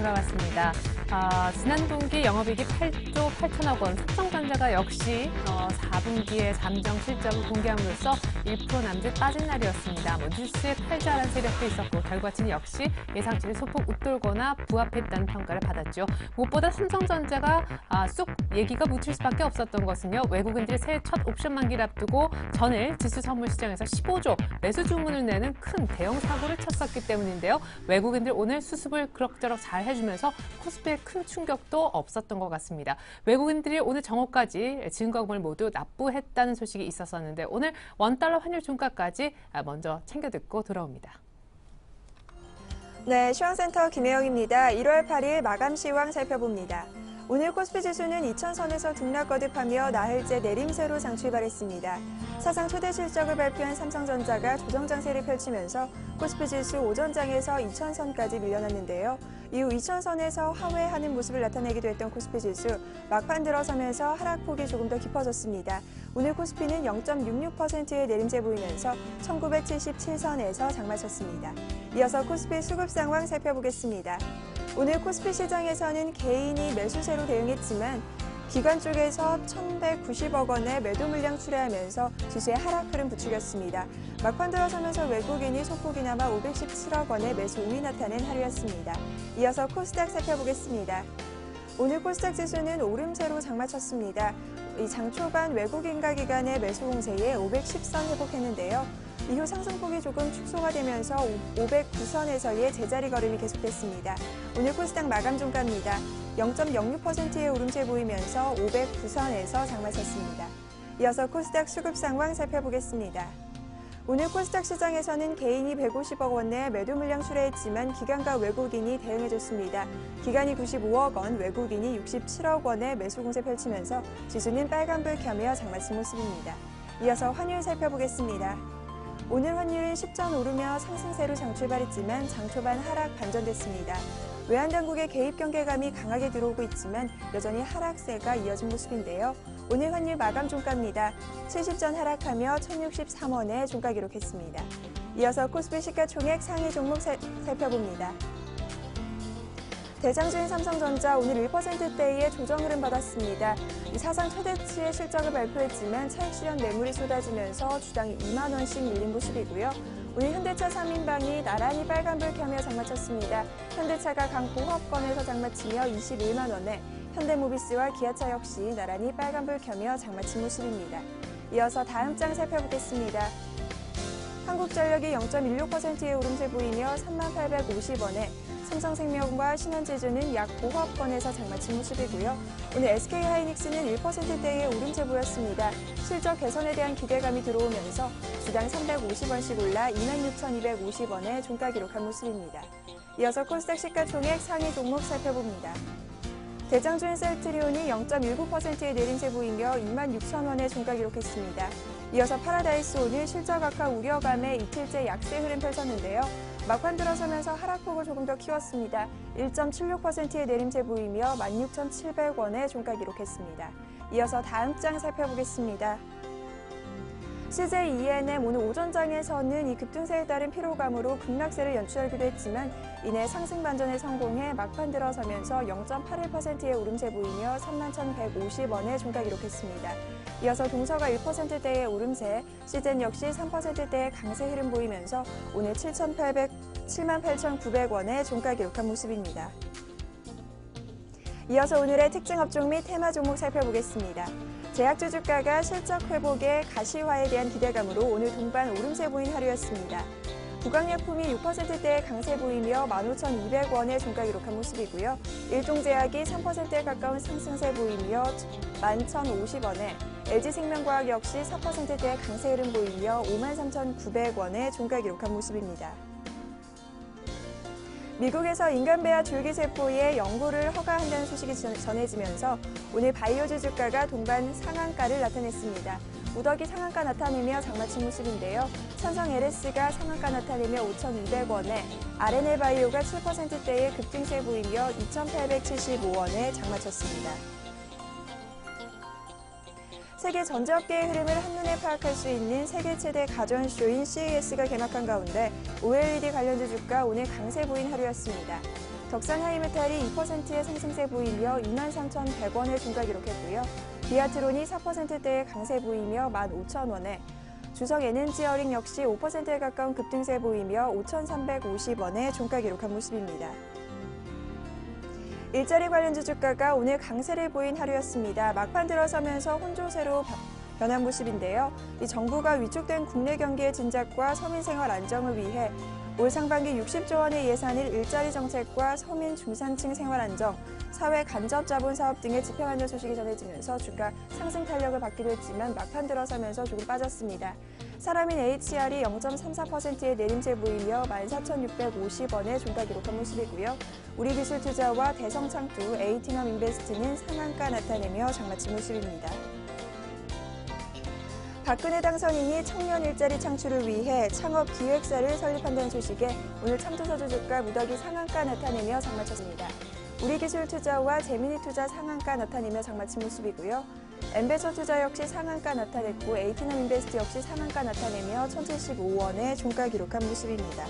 돌아왔습니다. 지난 분기 영업이익이 8조 8천억 원, 삼성전자가 역시 4분기에 잠정 실적을 공개함으로써 1% 남짓 빠진 날이었습니다. 뉴스에 팔자란 세력도 있었고 결과치는 역시 예상치를 소폭 웃돌거나 부합했다는 평가를 받았죠. 무엇보다 삼성전자가 쑥 얘기가 묻힐 수밖에 없었던 것은요. 외국인들이 새해 첫 옵션 만기를 앞두고 전일 지수 선물 시장에서 15조 매수 주문을 내는 큰 대형 사고를 쳤었기 때문인데요. 외국인들 오늘 수습을 그럭저럭 잘 해주면서 코스피에 큰 충격도 없었던 것 같습니다. 외국인들이 오늘 정오까지 증거금을 모두 납부했다는 소식이 있었었는데 오늘 원달러 환율 종가까지 먼저 챙겨 듣고 돌아옵니다. 네, 시황센터 김혜영입니다. 1월 8일 마감 시황 살펴봅니다. 오늘 코스피 지수는 2,000선에서 등락 거듭하며 나흘째 내림세로 장 출발했습니다. 사상 최대 실적을 발표한 삼성전자가 조정 장세를 펼치면서 코스피 지수 오전장에서 2,000선까지 밀려났는데요. 이후 2,000선에서 하회하는 모습을 나타내기도 했던 코스피 지수, 막판 들어서면서 하락폭이 조금 더 깊어졌습니다. 오늘 코스피는 0.66%의 내림세 보이면서 1977선에서 장마쳤습니다. 이어서 코스피 수급 상황 살펴보겠습니다. 오늘 코스피 시장에서는 개인이 매수세로 대응했지만 기관 쪽에서 1,190억 원의 매도 물량 출하하면서 지수의 하락 흐름 부추겼습니다. 막판 들어서면서 외국인이 소폭이나마 517억 원의 매수 우위 나타낸 하루였습니다. 이어서 코스닥 살펴보겠습니다. 오늘 코스닥 지수는 오름세로 장마쳤습니다. 이 장 초반 외국인과 기관의 매수 공세에 510선 회복했는데요. 이후 상승폭이 조금 축소가 되면서 509선에서의 제자리 걸음이 계속됐습니다. 오늘 코스닥 마감 종가입니다. 0.06%의 오름세 보이면서 509선에서 장마쳤습니다. 이어서 코스닥 수급 상황 살펴보겠습니다. 오늘 코스닥 시장에서는 개인이 150억 원의 매도 물량 출하했지만 기관과 외국인이 대응해줬습니다. 기관이 95억 원, 외국인이 67억 원의 매수 공세 펼치면서 지수는 빨간불 켜며 장마친 모습입니다. 이어서 환율 살펴보겠습니다. 오늘 환율은 10전 오르며 상승세로 장 출발했지만 장 초반 하락 반전됐습니다. 외환당국의 개입 경계감이 강하게 들어오고 있지만 여전히 하락세가 이어진 모습인데요. 오늘 환율 마감 종가입니다. 70전 하락하며 1,063원에 종가 기록했습니다. 이어서 코스피 시가총액 상위 종목 살펴봅니다. 대장주인 삼성전자 오늘 1%대의 조정 흐름 받았습니다. 사상 최대치의 실적을 발표했지만 차익 실현 매물이 쏟아지면서 주당 2만 원씩 밀린 모습이고요. 오늘 현대차 3인방이 나란히 빨간불 켜며 장마쳤습니다. 현대차가 강보합권에서 장마치며 21만 원에 현대모비스와 기아차 역시 나란히 빨간불 켜며 장마친 모습입니다. 이어서 다음 장 살펴보겠습니다. 한국전력이 0.16%의 오름세 보이며 3850원에 삼성생명과 신한제주는 약 보합권에서 장마친 모습이고요. 오늘 SK하이닉스는 1%대의 오름세 보였습니다. 실적 개선에 대한 기대감이 들어오면서 주당 350원씩 올라 26,250원에 종가 기록한 모습입니다. 이어서 코스닥 시가총액 상위 종목 살펴봅니다. 대장주인 셀트리온이 0.19%의 내림세 보이며 26,000원에 종가 기록했습니다. 이어서 파라다이스 오늘 실적 악화 우려감에 이틀째 약세 흐름 펼쳤는데요. 막판 들어서면서 하락폭을 조금 더 키웠습니다. 1.76%의 내림세 보이며 16,700원에 종가 기록했습니다. 이어서 다음 장 살펴보겠습니다. CJENM 오늘 오전장에서는 이 급등세에 따른 피로감으로 급락세를 연출하기도 했지만 이내 상승 반전에 성공해 막판 들어서면서 0.81%의 오름세 보이며 31,150원에 종가 기록했습니다. 이어서 동서가 1%대의 오름세, 시젠 역시 3%대의 강세 흐름 보이면서 오늘 78,900원에 종가 기록한 모습입니다. 이어서 오늘의 특징 업종 및 테마 종목 살펴보겠습니다. 제약주 주가가 실적 회복에 가시화에 대한 기대감으로 오늘 동반 오름세 보인 하루였습니다. 구강약품이 6%대의 강세 보이며 15,200원에 종가 기록한 모습이고요. 일종제약이 3%에 가까운 상승세 보이며 11,050원에 LG생명과학 역시 4%대의 강세 흐름 보이며 53,900원에 종가 기록한 모습입니다. 미국에서 인간배아 줄기세포의 연구를 허가한다는 소식이 전해지면서 오늘 바이오주 주가가 동반 상한가를 나타냈습니다. 우덕이 상한가 나타내며 장마친 모습인데요. 천성 LS가 상한가 나타내며 5,200원에 RNL바이오가 7%대의 급등세 보이며 2,875원에 장마쳤습니다. 세계 전자업계의 흐름을 한눈에 파악할 수 있는 세계 최대 가전쇼인 CES가 개막한 가운데 OLED 관련주 주가 오늘 강세 보인 하루였습니다. 덕산 하이메탈이 2%의 상승세 보이며 23,100원을 중가 기록했고요. 비아트론이 4%대의 강세 보이며 15,000원에, 주성 에너지어링 역시 5%에 가까운 급등세 보이며 5,350원에 종가 기록한 모습입니다. 일자리 관련주 주가가 오늘 강세를 보인 하루였습니다. 막판 들어서면서 혼조세로 변한 모습인데요. 이 정부가 위축된 국내 경기의 진작과 서민생활 안정을 위해 올 상반기 60조 원의 예산을 일자리 정책과 서민 중산층 생활 안정, 사회 간접 자본 사업 등에 집행하는 소식이 전해지면서 주가 상승 탄력을 받기도 했지만 막판 들어서면서 조금 빠졌습니다. 사람인 HR이 0.34%의 내림세 보이며 14,650원에 종가 기록한 모습이고요. 우리기술투자와 대성창투, 에이티넘인베스트는 상한가 나타내며 장마친 모습입니다. 박근혜 당선인이 청년 일자리 창출을 위해 창업 기획사를 설립한다는 소식에 오늘 참투서주 주가 무더기 상한가 나타내며 장마쳤습니다. 우리기술투자와 재미니투자 상한가 나타내며 장마친 모습이고요. 엠베서투자 역시 상한가 나타냈고 에이티넘인베스트 역시 상한가 나타내며 1,075원에 종가 기록한 모습입니다.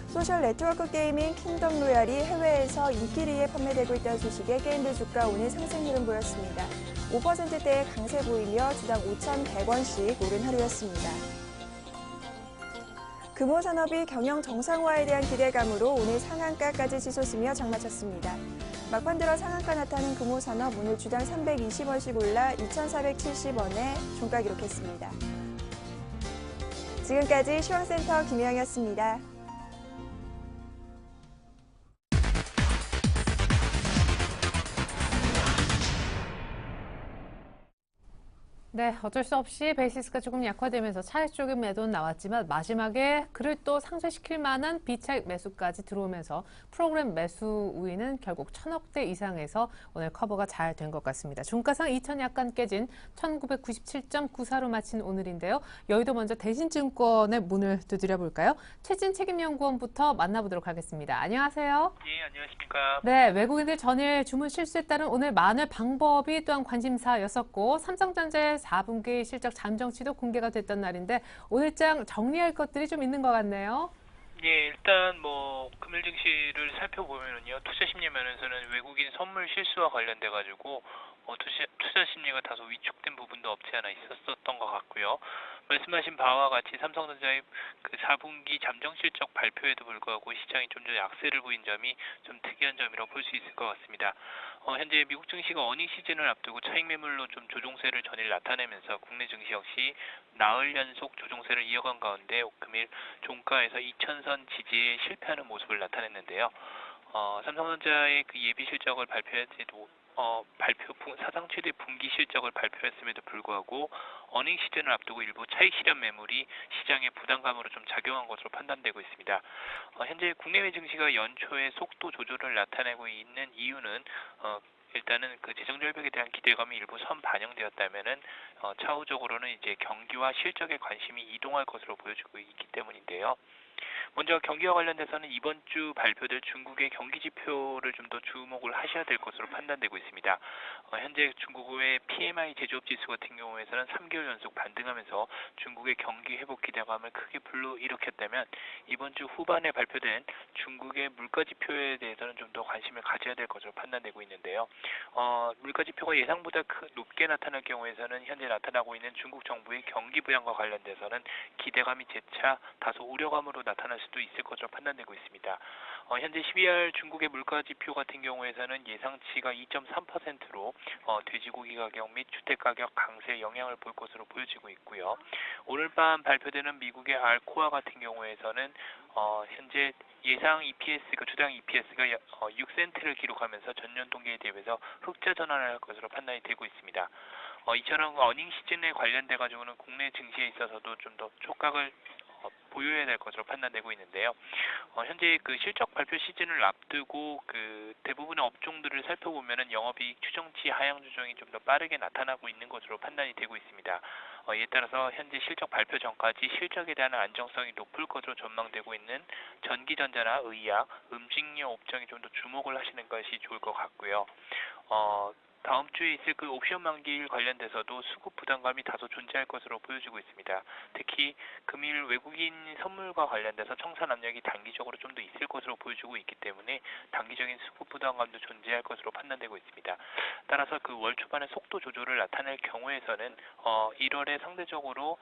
소셜 네트워크 게임인 킹덤 로얄이 해외에서 인기리에 판매되고 있다는 소식에 게임들 주가 오늘 상승 흐름 보였습니다. 5%대의 강세 보이며 주당 5,100원씩 오른 하루였습니다. 금호산업이 경영 정상화에 대한 기대감으로 오늘 상한가까지 치솟으며 장마쳤습니다. 막판 들어 상한가 나타낸 금호산업 오늘 주당 320원씩 올라 2,470원에 종가 기록했습니다. 지금까지 시황센터 김혜영이었습니다. 네, 어쩔 수 없이 베이시스가 조금 약화되면서 차익 쪽의 매도는 나왔지만 마지막에 그를 또 상쇄시킬 만한 비차익 매수까지 들어오면서 프로그램 매수 우위는 결국 1,000억대 이상에서 오늘 커버가 잘 된 것 같습니다. 종가상 2,000 약간 깨진 1,997.94로 마친 오늘인데요. 여의도 먼저 대신증권의 문을 두드려 볼까요? 최진 책임연구원부터 만나보도록 하겠습니다. 안녕하세요. 예, 안녕하십니까. 네, 외국인들 전일 주문 실수에 따른 오늘 만회 방법이 또한 관심사였었고 삼성전자의 4분기 실적 잠정치도 공개가 됐던 날인데 오늘장 정리할 것들이 좀 있는 것 같네요. 예, 일단 금일 증시를 살펴보면은요, 투자 심리 면에서는 외국인 선물 실수와 관련돼 가지고 투자 심리가 다소 위축된 부분도 없지 않아 있었던 것 같고요. 말씀하신 바와 같이 삼성전자의 그 4분기 잠정 실적 발표에도 불구하고 시장이 좀 더 약세를 보인 점이 좀 특이한 점이라고 볼 수 있을 것 같습니다. 현재 미국 증시가 어닝 시즌을 앞두고 차익 매물로 좀 조종세를 전일 나타내면서 국내 증시 역시 나흘 연속 조종세를 이어간 가운데 금일 종가에서 2,000선 지지에 실패하는 모습을 나타냈는데요. 삼성전자의 그 예비 실적을 발표할 때도 사상 최대 분기 실적을 발표했음에도 불구하고 어닝 시즌을 앞두고 일부 차익 실현 매물이 시장의 부담감으로 좀 작용한 것으로 판단되고 있습니다. 현재 국내외 증시가 연초에 속도 조절을 나타내고 있는 이유는 일단은 그 재정 절벽에 대한 기대감이 일부 선반영되었다면은 차후적으로는 이제 경기와 실적에 관심이 이동할 것으로 보여지고 있기 때문인데요. 먼저 경기와 관련돼서는 이번 주 발표될 중국의 경기 지표를 좀 더 주목을 하셔야 될 것으로 판단되고 있습니다. 현재 중국의 PMI 제조업 지수 같은 경우에서는 3개월 연속 반등하면서 중국의 경기 회복 기대감을 크게 불러일으켰다면 이번 주 후반에 발표된 중국의 물가 지표에 대해서는 좀 더 관심을 가져야 될 것으로 판단되고 있는데요. 물가 지표가 예상보다 높게 나타날 경우에서는 현재 나타나고 있는 중국 정부의 경기 부양과 관련돼서는 기대감이 재차 다소 우려감으로 나타날 수도 있을 것으로 판단되고 있습니다. 현재 12월 중국의 물가 지표 같은 경우에서는 예상치가 2.3%로 돼지고기 가격 및 주택 가격 강세에 영향을 볼 것으로 보여지고 있고요. 오늘 밤 발표되는 미국의 알코아 같은 경우에서는 현재 예상 EPS가 주당 EPS가 6센트를 기록하면서 전년 동기에 대비해서 흑자 전환을 할 것으로 판단이 되고 있습니다. 이처럼 어닝 시즌에 관련돼 가지고는 국내 증시에 있어서도 좀 더 촉각을 보여야 될 것으로 판단되고 있는데요. 현재 그 실적 발표 시즌을 앞두고 그 대부분의 업종들을 살펴보면은 영업이익 추정치 하향 조정이 좀 더 빠르게 나타나고 있는 것으로 판단이 되고 있습니다. 이에 따라서 현재 실적 발표 전까지 실적에 대한 안정성이 높을 것으로 전망되고 있는 전기전자나 의약, 음식료 업종에 좀 더 주목을 하시는 것이 좋을 것 같고요. 다음 주에 있을 그 옵션 만기일 관련돼서도 수급 부담감이 다소 존재할 것으로 보여지고 있습니다. 특히 금일 외국인 선물과 관련돼서 청산 압력이 단기적으로 좀 더 있을 것으로 보여지고 있기 때문에 단기적인 수급 부담감도 존재할 것으로 판단되고 있습니다. 따라서 그 월 초반에 속도 조절을 나타낼 경우에서는 1월에 상대적으로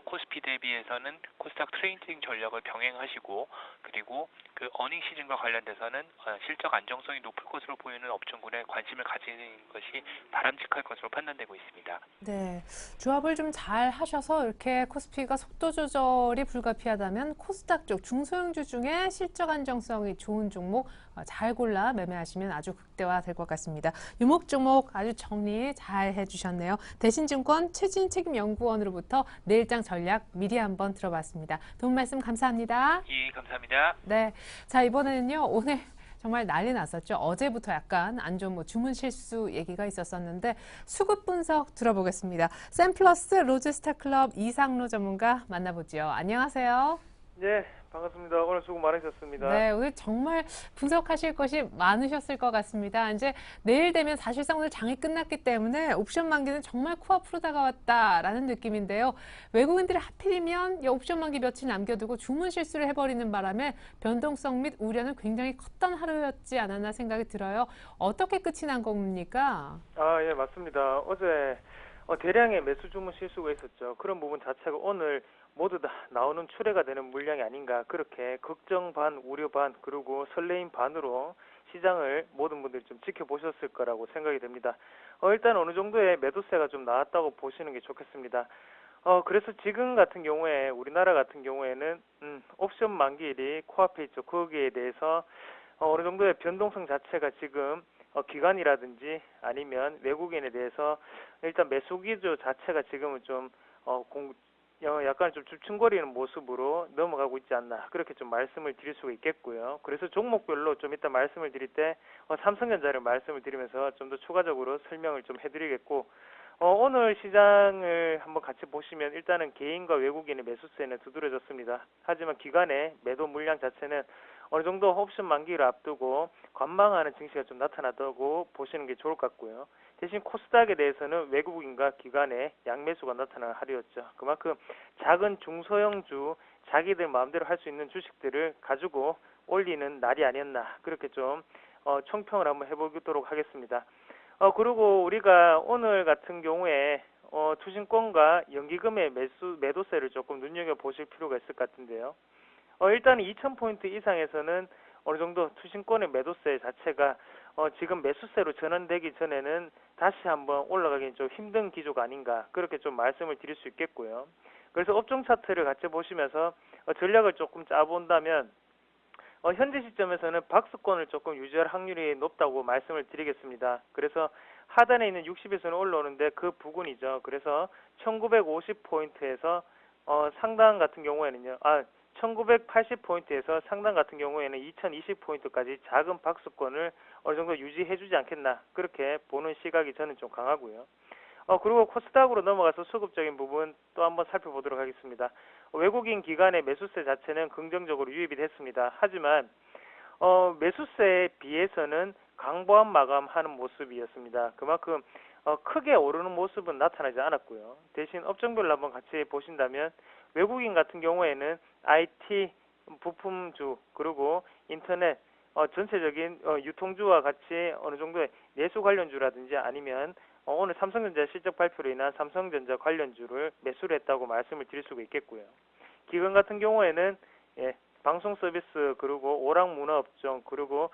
코스피 대비해서는 코스닥 트레이딩 전략을 병행하시고, 그리고 그 어닝 시즌과 관련돼서는 실적 안정성이 높을 것으로 보이는 업종군에 관심을 가지는 것이 바람직할 것으로 판단되고 있습니다. 네, 조합을 좀 잘 하셔서 이렇게 코스피가 속도 조절이 불가피하다면 코스닥 쪽 중소형주 중에 실적 안정성이 좋은 종목 잘 골라 매매하시면 아주 극대화될 것 같습니다. 유목 종목 아주 정리 잘 해주셨네요. 대신증권 최진 책임연구원으로부터 내일장 전략 미리 한번 들어봤습니다. 도움 말씀 감사합니다. 예, 감사합니다. 네, 자 이번에는요 오늘 정말 난리 났었죠. 어제부터 약간 안 좋은 주문 실수 얘기가 있었었는데 수급 분석 들어보겠습니다. 샘플러스 로즈스타클럽 이상로 전문가 만나보죠. 안녕하세요. 네, 반갑습니다. 오늘 수고 많으셨습니다. 네, 오늘 정말 분석하실 것이 많으셨을 것 같습니다. 이제 내일 되면 사실상 오늘 장이 끝났기 때문에 옵션 만기는 정말 코앞으로 다가왔다라는 느낌인데요. 외국인들이 하필이면 이 옵션 만기 며칠 남겨두고 주문 실수를 해버리는 바람에 변동성 및 우려는 굉장히 컸던 하루였지 않았나 생각이 들어요. 어떻게 끝이 난 겁니까? 예, 맞습니다. 어제 대량의 매수 주문 실수가 있었죠. 그런 부분 자체가 오늘 모두 다 나오는 출회가 되는 물량이 아닌가, 그렇게 걱정 반, 우려 반, 그리고 설레임 반으로 시장을 모든 분들이 좀 지켜보셨을 거라고 생각이 됩니다. 일단 어느 정도의 매도세가 좀 나왔다고 보시는 게 좋겠습니다. 그래서 지금 같은 경우에 우리나라 같은 경우에는 옵션 만기일이 코앞에 있죠. 거기에 대해서 어느 정도의 변동성 자체가 지금 기관이라든지 아니면 외국인에 대해서 일단 매수 기조 자체가 지금은 좀 약간 좀 주춤거리는 모습으로 넘어가고 있지 않나, 그렇게 좀 말씀을 드릴 수가 있겠고요. 그래서 종목별로 좀 이따 말씀을 드릴 때 삼성전자를 말씀을 드리면서 좀 더 추가적으로 설명을 좀 해드리겠고, 오늘 시장을 한번 같이 보시면 일단은 개인과 외국인의 매수세는 두드러졌습니다. 하지만 기관의 매도 물량 자체는 어느 정도 옵션 만기를 앞두고 관망하는 증시가 좀 나타났다고 보시는 게 좋을 것 같고요. 대신 코스닥에 대해서는 외국인과 기관의 양매수가 나타난 하루였죠. 그만큼 작은 중소형주, 자기들 마음대로 할 수 있는 주식들을 가지고 올리는 날이 아니었나, 그렇게 좀 총평을 한번 해보도록 하겠습니다. 그리고 우리가 오늘 같은 경우에 투신권과 연기금의 매도세를 조금 눈여겨보실 필요가 있을 것 같은데요. 일단 2,000포인트 이상에서는 어느 정도 투신권의 매도세 자체가 지금 매수세로 전환되기 전에는 다시 한번 올라가기는 좀 힘든 기조가 아닌가, 그렇게 좀 말씀을 드릴 수 있겠고요. 그래서 업종 차트를 같이 보시면서 전략을 조금 짜본다면 현재 시점에서는 박스권을 조금 유지할 확률이 높다고 말씀을 드리겠습니다. 그래서 하단에 있는 60에서는 올라오는데 그 부근이죠. 그래서 1950포인트에서 상단 같은 경우에는요, 1980포인트에서 상단 같은 경우에는 2020포인트까지 작은 박스권을 어느 정도 유지해주지 않겠나, 그렇게 보는 시각이 저는 좀 강하고요. 그리고 코스닥으로 넘어가서 수급적인 부분 또 한번 살펴보도록 하겠습니다. 외국인 기관의 매수세 자체는 긍정적으로 유입이 됐습니다. 하지만 매수세에 비해서는 강보합 마감하는 모습이었습니다. 그만큼 크게 오르는 모습은 나타나지 않았고요. 대신 업종별로 한번 같이 보신다면 외국인 같은 경우에는 IT, 부품주, 그리고 인터넷, 전체적인 유통주와 같이 어느 정도의 내수 관련주라든지 아니면 오늘 삼성전자 실적 발표로 인한 삼성전자 관련주를 매수를 했다고 말씀을 드릴 수가 있겠고요. 기관 같은 경우에는 방송 서비스, 그리고 오락문화업종, 그리고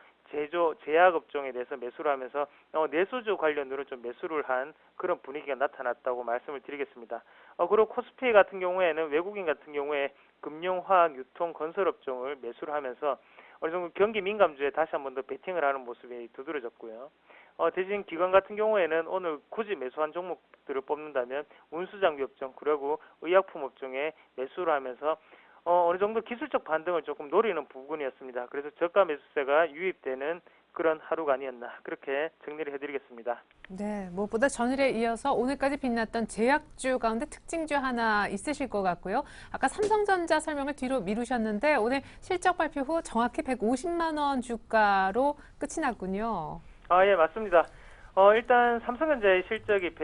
제약업종에 대해서 매수를 하면서 내수주 관련으로 좀 매수를 한 그런 분위기가 나타났다고 말씀을 드리겠습니다. 그리고 코스피 같은 경우에는 외국인 같은 경우에 금융, 화학, 유통, 건설업종을 매수를 하면서 어느 정도 경기 민감주에 다시 한 번 더 베팅을 하는 모습이 두드러졌고요. 대신 기관 같은 경우에는 오늘 굳이 매수한 종목들을 뽑는다면 운수장비 업종, 그리고 의약품 업종에 매수를 하면서 어느 정도 기술적 반등을 조금 노리는 부분이었습니다. 그래서 저가 매수세가 유입되는 그런 하루가 아니었나, 그렇게 정리를 해드리겠습니다. 네, 무엇보다 전일에 이어서 오늘까지 빛났던 제약주 가운데 특징주 하나 있으실 것 같고요. 아까 삼성전자 설명을 뒤로 미루셨는데 오늘 실적 발표 후 정확히 150만 원 주가로 끝이 났군요. 예, 맞습니다. 일단 삼성전자의 실적이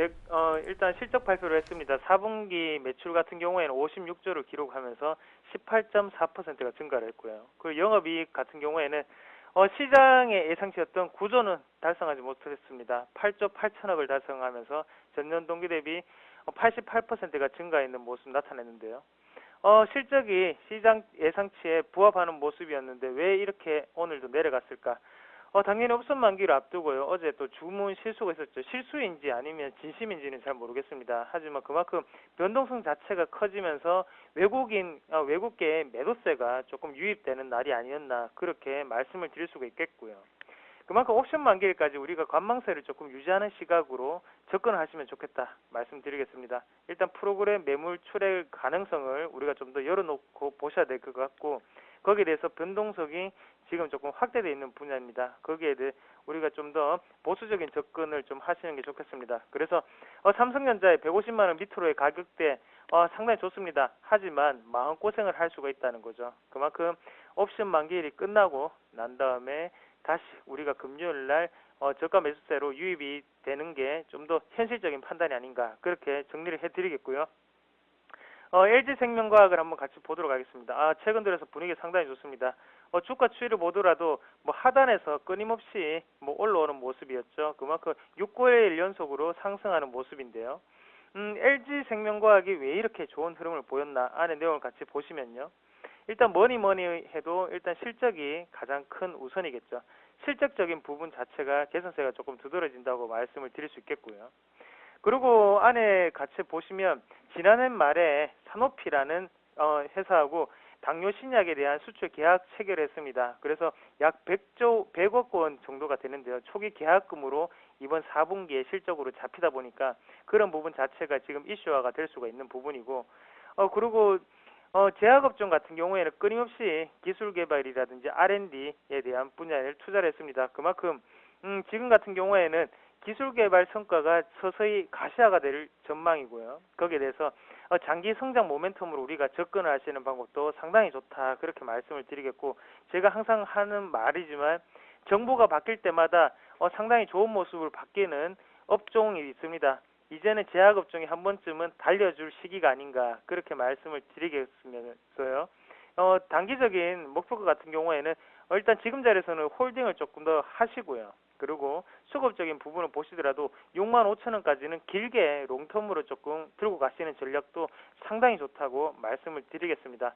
일단 실적 발표를 했습니다. 4분기 매출 같은 경우에는 56조를 기록하면서 18.4%가 증가를 했고요. 그 영업이익 같은 경우에는 시장의 예상치였던 9조는 달성하지 못했습니다. 8조 8천억을 달성하면서 전년 동기 대비 88%가 증가했는 모습 나타냈는데요. 실적이 시장 예상치에 부합하는 모습이었는데 왜 이렇게 오늘도 내려갔을까? 당연히 업선 만기를 앞두고요. 어제 또 주문 실수가 있었죠. 실수인지 아니면 진심인지는 잘 모르겠습니다. 하지만 그만큼 변동성 자체가 커지면서 외국계의 매도세가 조금 유입되는 날이 아니었나 그렇게 말씀을 드릴 수가 있겠고요. 그만큼 옵션 만기일까지 우리가 관망세를 조금 유지하는 시각으로 접근을 하시면 좋겠다 말씀드리겠습니다. 일단 프로그램 매물 출액 가능성을 우리가 좀 더 열어놓고 보셔야 될 것 같고 거기에 대해서 변동성이 지금 조금 확대되어 있는 분야입니다. 거기에 대해 우리가 좀 더 보수적인 접근을 좀 하시는 게 좋겠습니다. 그래서 삼성전자의 150만 원 밑으로의 가격대 상당히 좋습니다. 하지만 마음고생을 할 수가 있다는 거죠. 그만큼 옵션 만기일이 끝나고 난 다음에 다시 우리가 금요일 날 저가 매수세로 유입이 되는 게 좀 더 현실적인 판단이 아닌가 그렇게 정리를 해드리겠고요. LG생명과학을 한번 같이 보도록 하겠습니다. 최근 들어서 분위기 상당히 좋습니다. 주가 추이를 보더라도 하단에서 끊임없이 올라오는 모습이었죠. 그만큼 6개월 연속으로 상승하는 모습인데요. LG생명과학이 왜 이렇게 좋은 흐름을 보였나 안에 내용을 같이 보시면요. 일단 뭐니 해도 일단 실적이 가장 큰 우선이겠죠. 실적적인 부분 자체가 개선세가 조금 두드러진다고 말씀을 드릴 수 있겠고요. 그리고 안에 같이 보시면 지난해 말에 사노피라는 회사하고 당뇨 신약에 대한 수출 계약 체결을 했습니다. 그래서 약 100억 원 정도가 되는데요. 초기 계약금으로 이번 4분기에 실적으로 잡히다 보니까 그런 부분 자체가 지금 이슈화가 될 수가 있는 부분이고 그리고 제약업종 같은 경우에는 끊임없이 기술 개발이라든지 R&D에 대한 분야에 투자를 했습니다. 그만큼 지금 같은 경우에는 기술 개발 성과가 서서히 가시화가 될 전망이고요. 거기에 대해서 장기 성장 모멘텀으로 우리가 접근을 하시는 방법도 상당히 좋다 그렇게 말씀을 드리겠고 제가 항상 하는 말이지만 정부가 바뀔 때마다 상당히 좋은 모습을 바뀌는 업종이 있습니다. 이제는 제약업종이 한 번쯤은 달려줄 시기가 아닌가 그렇게 말씀을 드리겠으면서요. 단기적인 목표 같은 경우에는 일단 지금 자리에서는 홀딩을 조금 더 하시고요. 그리고 수급적인 부분을 보시더라도 65,000원까지는 길게 롱텀으로 조금 들고 가시는 전략도 상당히 좋다고 말씀을 드리겠습니다.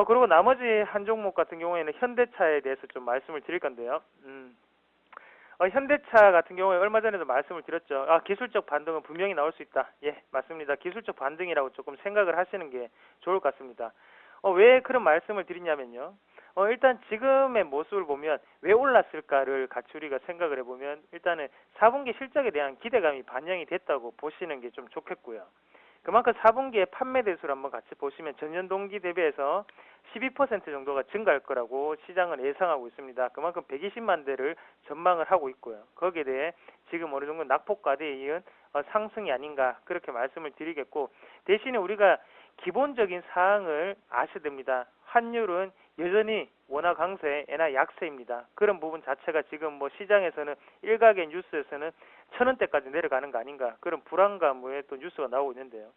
그리고 나머지 한 종목 같은 경우에는 현대차에 대해서 좀 말씀을 드릴 건데요. 현대차 같은 경우에 얼마 전에도 말씀을 드렸죠. 기술적 반등은 분명히 나올 수 있다. 예, 맞습니다. 기술적 반등이라고 조금 생각을 하시는 게 좋을 것 같습니다. 왜 그런 말씀을 드리냐면요. 일단 지금의 모습을 보면 왜 올랐을까를 같이 우리가 생각을 해보면 일단은 4분기 실적에 대한 기대감이 반영이 됐다고 보시는 게 좀 좋겠고요. 그만큼 4분기의 판매 대수를 한번 같이 보시면 전년 동기 대비해서 12% 정도가 증가할 거라고 시장은 예상하고 있습니다. 그만큼 120만 대를 전망을 하고 있고요. 거기에 대해 지금 어느 정도 낙폭과대에 이은 상승이 아닌가 그렇게 말씀을 드리겠고 대신에 우리가 기본적인 사항을 아셔야 됩니다. 환율은 여전히 원화 강세, 엔화 약세입니다. 그런 부분 자체가 지금 시장에서는 일각의 뉴스에서는 1,000원대까지 내려가는 거 아닌가 그런 불안감의 또 뉴스가 나오고 있는데요.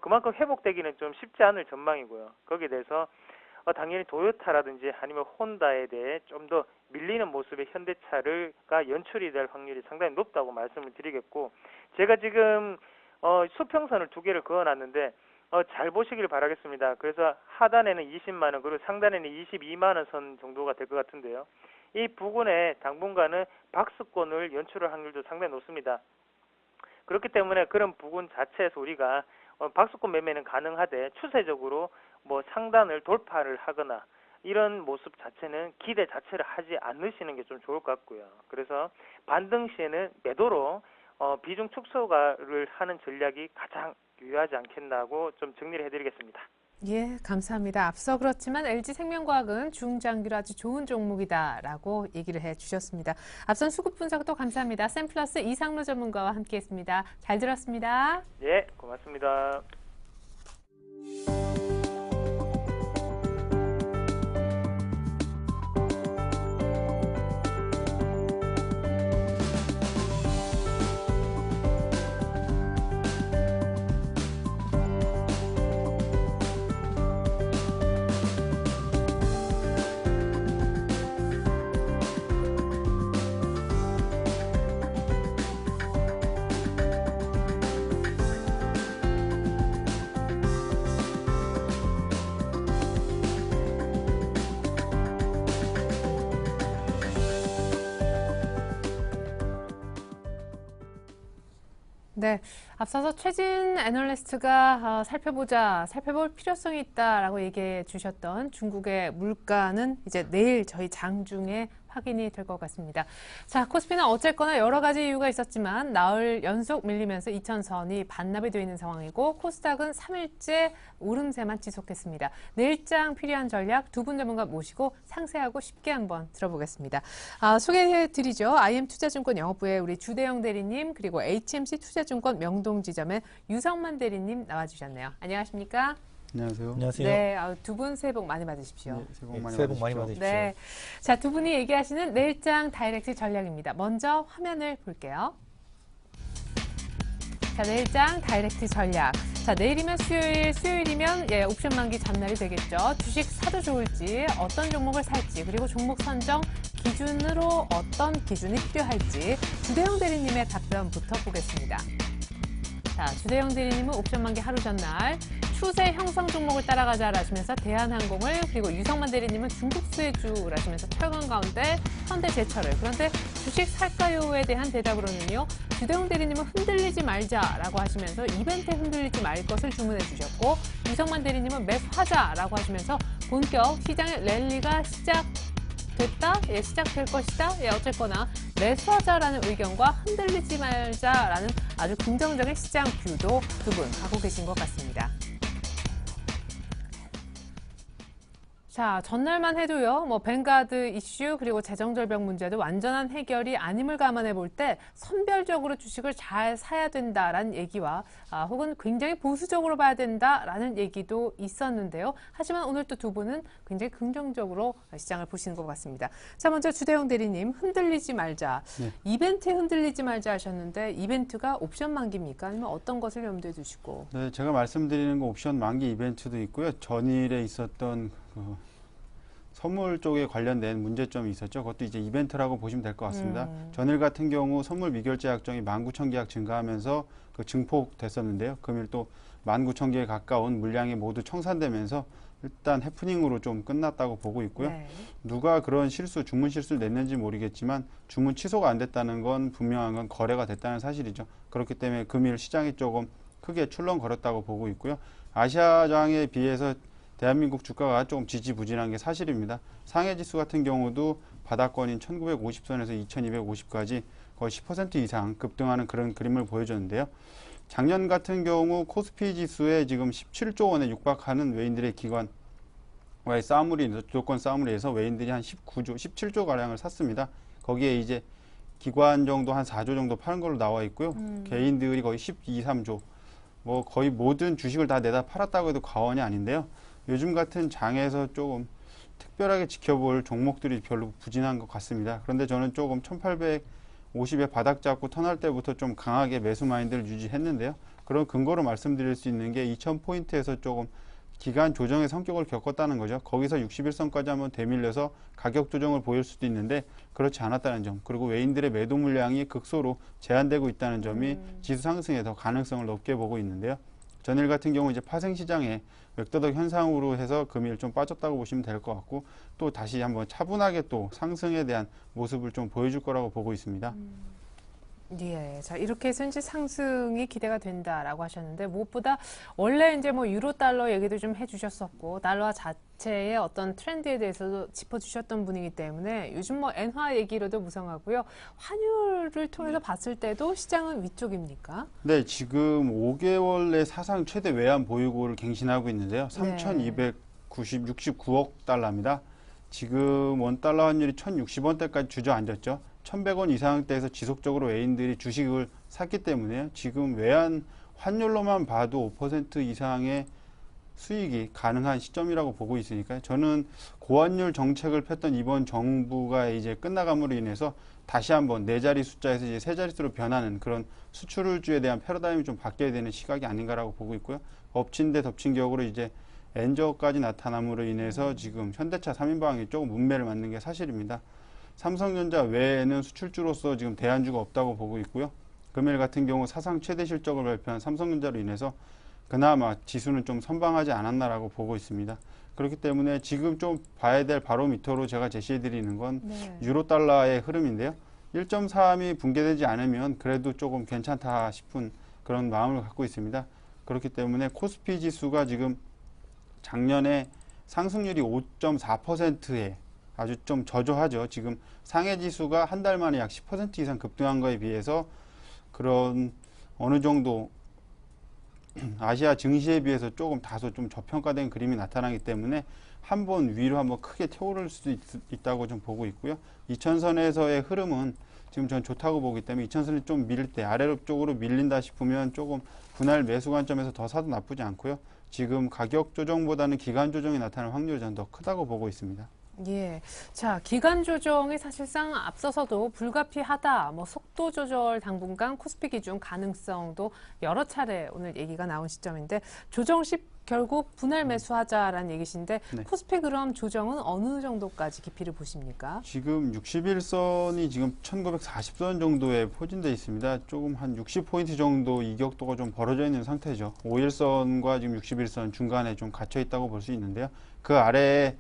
그만큼 회복되기는 좀 쉽지 않을 전망이고요. 거기에 대해서 당연히 도요타라든지 아니면 혼다에 대해 좀 더 밀리는 모습의 현대차가 연출이 될 확률이 상당히 높다고 말씀을 드리겠고 제가 지금 수평선을 2개를 그어놨는데 잘 보시길 바라겠습니다. 그래서 하단에는 20만 원 그리고 상단에는 22만 원 선 정도가 될 것 같은데요. 이 부분에 당분간은 박스권을 연출할 확률도 상당히 높습니다. 그렇기 때문에 그런 부분 자체에서 우리가 박스권 매매는 가능하되 추세적으로 상단을 돌파를 하거나 이런 모습 자체는 기대 자체를 하지 않으시는 게 좀 좋을 것 같고요. 그래서 반등 시에는 매도로 비중 축소를 하는 전략이 가장 유효하지 않겠나고 좀 정리를 해드리겠습니다. 예, 감사합니다. 앞서 그렇지만 LG생명과학은 중장기로 아주 좋은 종목이다라고 얘기를 해주셨습니다. 앞선 수급 분석도 감사합니다. 샘플러스 이상로 전문가와 함께했습니다. 잘 들었습니다. 예, 고맙습니다. 네, 앞서서 최진 애널리스트가 살펴볼 필요성이 있다라고 얘기해 주셨던 중국의 물가는 이제 내일 저희 장중에 확인이 될 것 같습니다. 자, 코스피는 어쨌거나 여러 가지 이유가 있었지만 나흘 연속 밀리면서 2,000선이 반납이 되어 있는 상황이고 코스닥은 3일째 오름세만 지속했습니다. 내일장 필요한 전략 두 분 전문가 모시고 상세하고 쉽게 한번 들어보겠습니다. 소개해드리죠. IM투자증권 영업부의 우리 주대영 대리님 그리고 HMC 투자증권 명동지점의 유성만 대리님 나와주셨네요. 안녕하십니까? 안녕하세요. 안녕하세요. 네, 두 분 새해 복 많이 받으십시오. 네, 새해 복 많이 받으십시오. 네, 자, 두 분이 얘기하시는 내일장 다이렉트 전략입니다. 먼저 화면을 볼게요. 자, 내일장 다이렉트 전략. 자, 내일이면 수요일이면 옵션 만기 전날이 되겠죠. 주식 사도 좋을지, 어떤 종목을 살지, 그리고 종목 선정 기준으로 어떤 기준이 필요할지 주대영 대리님의 답변부터 보겠습니다. 자, 주대영 대리님은 옵션 만기 하루 전날 추세 형성 종목을 따라가자라 하시면서 대한항공을, 그리고 유성만 대리님은 중국 수혜주라 하시면서 철강 가운데 현대제철을. 그런데 주식 살까요에 대한 대답으로는요, 주대영 대리님은 흔들리지 말자라고 하시면서 이벤트에 흔들리지 말 것을 주문해 주셨고, 유성만 대리님은 매수하자라고 하시면서 본격 시장의 랠리가 시작될 것이다. 어쨌거나 매수하자라는 의견과 흔들리지 말자라는 아주 긍정적인 시장 뷰도 두 분 갖고 계신 것 같습니다. 자, 전날만 해도요, 뱅가드 이슈 그리고 재정절벽 문제도 완전한 해결이 아님을 감안해 볼 때 선별적으로 주식을 잘 사야 된다라는 얘기와 혹은 굉장히 보수적으로 봐야 된다라는 얘기도 있었는데요. 하지만 오늘 또 두 분은 굉장히 긍정적으로 시장을 보시는 것 같습니다. 자, 먼저 주대영 대리님, 흔들리지 말자. 네. 이벤트에 흔들리지 말자 하셨는데 이벤트가 옵션 만기입니까? 아니면 어떤 것을 염두에 두시고? 네, 제가 말씀드리는 거 옵션 만기 이벤트도 있고요. 전일에 있었던 선물 쪽에 관련된 문제점이 있었죠. 그것도 이제 이벤트라고 보시면 될 것 같습니다. 전일 같은 경우 선물 미결제 약정이 19,000계약 증가하면서 증폭됐었는데요. 금일 또 19,000개에 가까운 물량이 모두 청산되면서 일단 해프닝으로 좀 끝났다고 보고 있고요. 네. 누가 그런 주문 실수를 냈는지 모르겠지만 주문 취소가 안 됐다는 건 분명한 건 거래가 됐다는 사실이죠. 그렇기 때문에 금일 시장이 조금 크게 출렁거렸다고 보고 있고요. 아시아장에 비해서 대한민국 주가가 조금 지지부진한 게 사실입니다. 상해지수 같은 경우도 바닥권인 1950선에서 2250까지 거의 10% 이상 급등하는 그런 그림을 보여줬는데요. 작년 같은 경우 코스피 지수에 지금 17조 원에 육박하는 외인들의 기관과의 주도권 싸움으로 해서 외인들이 한 17조 가량을 샀습니다. 거기에 이제 기관 정도 한 4조 정도 파는 걸로 나와 있고요. 개인들이 거의 12, 3조. 거의 모든 주식을 다 내다 팔았다고 해도 과언이 아닌데요. 요즘 같은 장에서 조금 특별하게 지켜볼 종목들이 별로 부진한 것 같습니다. 그런데 저는 조금 1850에 바닥 잡고 턴할 때부터 좀 강하게 매수 마인드를 유지했는데요. 그런 근거로 말씀드릴 수 있는 게 2000포인트에서 조금 기간 조정의 성격을 겪었다는 거죠. 거기서 61선까지 한번 되밀려서 가격 조정을 보일 수도 있는데 그렇지 않았다는 점, 그리고 외인들의 매도 물량이 극소로 제한되고 있다는 점이 지수 상승에 더 가능성을 높게 보고 있는데요. 전일 같은 경우 이제 파생시장에 맥더덕 현상으로 해서 금일 좀 빠졌다고 보시면 될 것 같고, 또 다시 한번 차분하게 또 상승에 대한 모습을 좀 보여줄 거라고 보고 있습니다. 예, 자, 이렇게 해서 이제 상승이 기대가 된다라고 하셨는데, 무엇보다 원래 이제 유로 달러 얘기도 좀 해주셨었고, 달러 자체의 어떤 트렌드에 대해서도 짚어주셨던 분이기 때문에 요즘 엔화 얘기로도 무성하고요. 환율을 통해서 봤을 때도 시장은 위쪽입니까? 네, 지금 5개월 내 사상 최대 외환 보유고를 갱신하고 있는데요. 3,269억 달러입니다. 지금 원달러 환율이 1,060원대까지 주저앉았죠. 1,100원 이상대에서 지속적으로 외인들이 주식을 샀기 때문에 지금 외환 환율로만 봐도 5% 이상의 수익이 가능한 시점이라고 보고 있으니까요. 저는 고환율 정책을 폈던 이번 정부가 이제 끝나감으로 인해서 다시 한번 네 자리 숫자에서 이제 세 자릿수로 변하는 그런 수출주에 대한 패러다임이 좀 바뀌어야 되는 시각이 아닌가라고 보고 있고요. 엎친 데 덮친 격으로 이제 엔저까지 나타남으로 인해서 지금 현대차 3인방이 조금 문매를 맞는 게 사실입니다. 삼성전자 외에는 수출주로서 지금 대안주가 없다고 보고 있고요. 금일 같은 경우 사상 최대 실적을 발표한 삼성전자로 인해서 그나마 지수는 좀 선방하지 않았나라고 보고 있습니다. 그렇기 때문에 지금 좀 봐야 될 바로미터로 제가 제시해드리는 건 유로 달러의 흐름인데요. 1.3이 붕괴되지 않으면 그래도 조금 괜찮다 싶은 그런 마음을 갖고 있습니다. 그렇기 때문에 코스피 지수가 지금 작년에 상승률이 5.4%에 아주 좀 저조하죠. 지금 상해 지수가 한 달 만에 약 10% 이상 급등한 거에 비해서 그런 어느 정도 아시아 증시에 비해서 조금 다소 좀 저평가된 그림이 나타나기 때문에 한번 위로 한번 크게 태오를 수도 있다고 좀 보고 있고요. 2000선에서의 흐름은 지금 전 좋다고 보기 때문에 2000선이 좀 밀릴 때 아래로 쪽으로 밀린다 싶으면 조금 분할 매수 관점에서 더 사도 나쁘지 않고요. 지금 가격 조정보다는 기간 조정이 나타날 확률이 전 더 크다고 보고 있습니다. 예. 자, 기간 조정이 사실상 앞서서도 불가피하다. 뭐 속도 조절 당분간 코스피 기준 가능성도 여러 차례 오늘 얘기가 나온 시점인데 조정 시 결국 분할 매수하자라는 얘기신데 네. 코스피 그럼 조정은 어느 정도까지 깊이를 보십니까? 지금 61선이 지금 1940선 정도에 포진되어 있습니다. 조금 한 60포인트 정도 이격도가 좀 벌어져 있는 상태죠. 51선과 지금 61선 중간에 좀 갇혀 있다고 볼 수 있는데요. 그 아래에